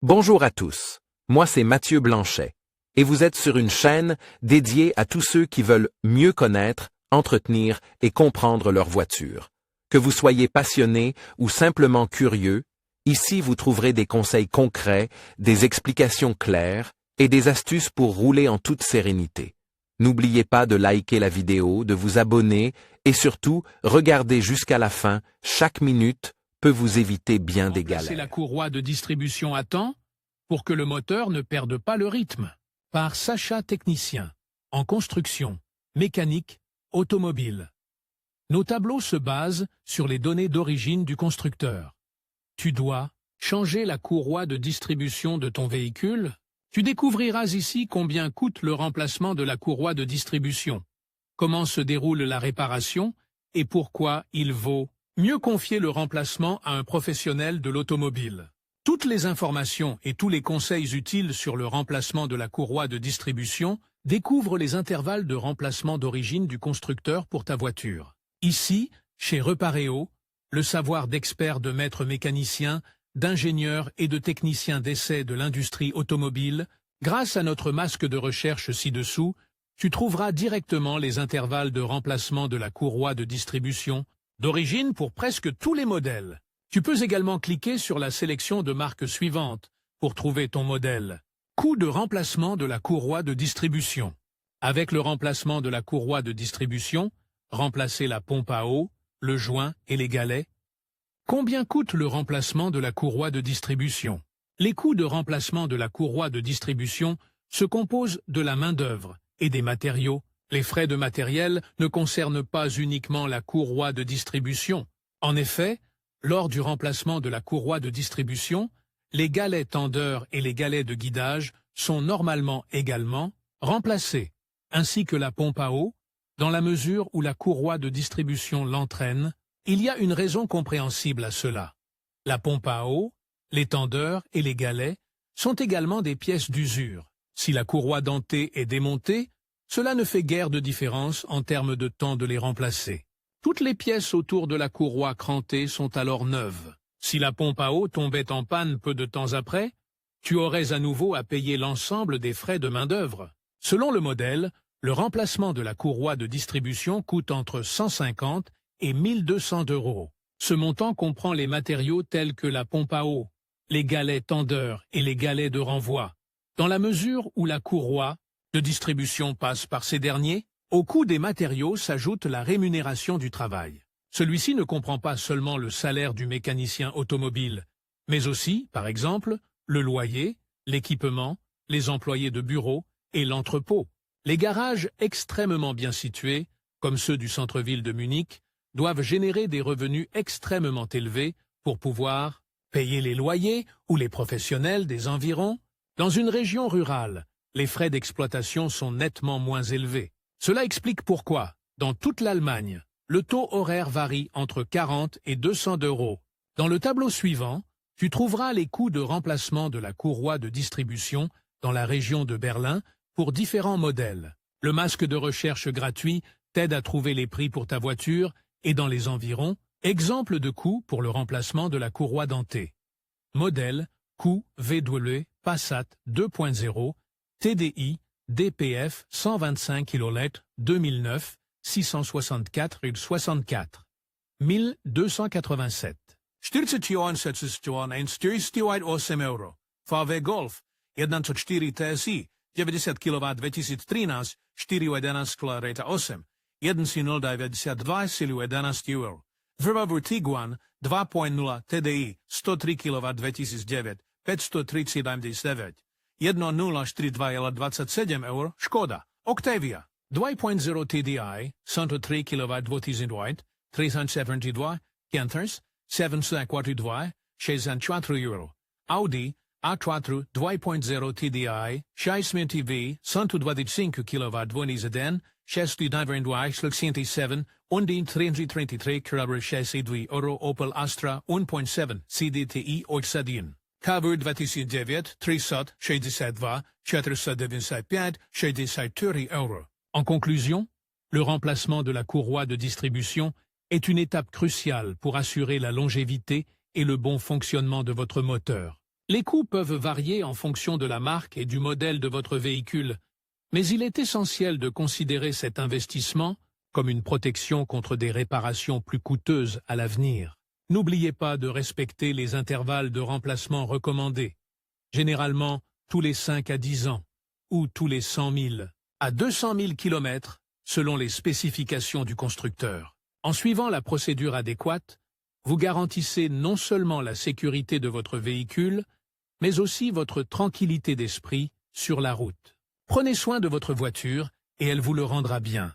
Bonjour à tous, moi c'est Mathieu Blanchet, et vous êtes sur une chaîne dédiée à tous ceux qui veulent mieux connaître, entretenir et comprendre leur voiture. Que vous soyez passionné ou simplement curieux, ici vous trouverez des conseils concrets, des explications claires et des astuces pour rouler en toute sérénité. N'oubliez pas de liker la vidéo, de vous abonner et surtout, regardez jusqu'à la fin, chaque minute peut vous éviter bien des galères. C'est la courroie de distribution à temps pour que le moteur ne perde pas le rythme. Par Sacha Technicien, en construction, mécanique, automobile. Nos tableaux se basent sur les données d'origine du constructeur. Tu dois changer la courroie de distribution de ton véhicule. Tu découvriras ici combien coûte le remplacement de la courroie de distribution, comment se déroule la réparation et pourquoi il vaut mieux confier le remplacement à un professionnel de l'automobile. Toutes les informations et tous les conseils utiles sur le remplacement de la courroie de distribution découvrent les intervalles de remplacement d'origine du constructeur pour ta voiture. Ici, chez Reparéo, le savoir d'experts de maîtres mécaniciens, d'ingénieurs et de techniciens d'essai de l'industrie automobile, grâce à notre masque de recherche ci-dessous, tu trouveras directement les intervalles de remplacement de la courroie de distribution, d'origine pour presque tous les modèles. Tu peux également cliquer sur la sélection de marques suivantes pour trouver ton modèle. Coût de remplacement de la courroie de distribution. Avec le remplacement de la courroie de distribution, remplacer la pompe à eau, le joint et les galets. Combien coûte le remplacement de la courroie de distribution? Les coûts de remplacement de la courroie de distribution se composent de la main-d'œuvre et des matériaux. Les frais de matériel ne concernent pas uniquement la courroie de distribution. En effet, lors du remplacement de la courroie de distribution, les galets tendeurs et les galets de guidage sont normalement également remplacés, ainsi que la pompe à eau, dans la mesure où la courroie de distribution l'entraîne. Il y a une raison compréhensible à cela. La pompe à eau, les tendeurs et les galets sont également des pièces d'usure. Si la courroie dentée est démontée, cela ne fait guère de différence en termes de temps de les remplacer. Toutes les pièces autour de la courroie crantée sont alors neuves. Si la pompe à eau tombait en panne peu de temps après, tu aurais à nouveau à payer l'ensemble des frais de main-d'œuvre. Selon le modèle, le remplacement de la courroie de distribution coûte entre 150 et 1200 €. Ce montant comprend les matériaux tels que la pompe à eau, les galets tendeurs et les galets de renvoi. Dans la mesure où la courroie de distribution passe par ces derniers, au coût des matériaux s'ajoute la rémunération du travail. Celui-ci ne comprend pas seulement le salaire du mécanicien automobile, mais aussi, par exemple, le loyer, l'équipement, les employés de bureau et l'entrepôt. Les garages extrêmement bien situés, comme ceux du centre-ville de Munich, doivent générer des revenus extrêmement élevés pour pouvoir payer les loyers ou les professionnels des environs. Dans une région rurale, les frais d'exploitation sont nettement moins élevés. Cela explique pourquoi, dans toute l'Allemagne, le taux horaire varie entre 40 et 200 €. Dans le tableau suivant, tu trouveras les coûts de remplacement de la courroie de distribution dans la région de Berlin pour différents modèles. Le masque de recherche gratuit t'aide à trouver les prix pour ta voiture et dans les environs, exemple de coûts pour le remplacement de la courroie dentée. Modèle, coût VW Passat 2.0, TDI, DPF 125 kL 2009, 664,64. 1287. 48,8 euro. VW Golf 1.4 TSI 90 kW 2013 4.11,8 1.092 silu 11 eur. VW Tiguan 2.0 TDI 103 kW 2009 503,79. 1.042,27 eur. Škoda Octavia 2.0 TDI 103 kW 2008 372 Panthers 742 64 euro. Audi A4 2.0 TDI 6 125 kW 2010 697 333 kW euro. Opel Astra 1.7 CDTI Oxadin. Cover 2009 362 495 64 euro. En conclusion, le remplacement de la courroie de distribution est une étape cruciale pour assurer la longévité et le bon fonctionnement de votre moteur. Les coûts peuvent varier en fonction de la marque et du modèle de votre véhicule, mais il est essentiel de considérer cet investissement comme une protection contre des réparations plus coûteuses à l'avenir. N'oubliez pas de respecter les intervalles de remplacement recommandés, généralement tous les 5 à 10 ans, ou tous les 100 000 à 200 000 km, selon les spécifications du constructeur. En suivant la procédure adéquate, vous garantissez non seulement la sécurité de votre véhicule, mais aussi votre tranquillité d'esprit sur la route. Prenez soin de votre voiture et elle vous le rendra bien.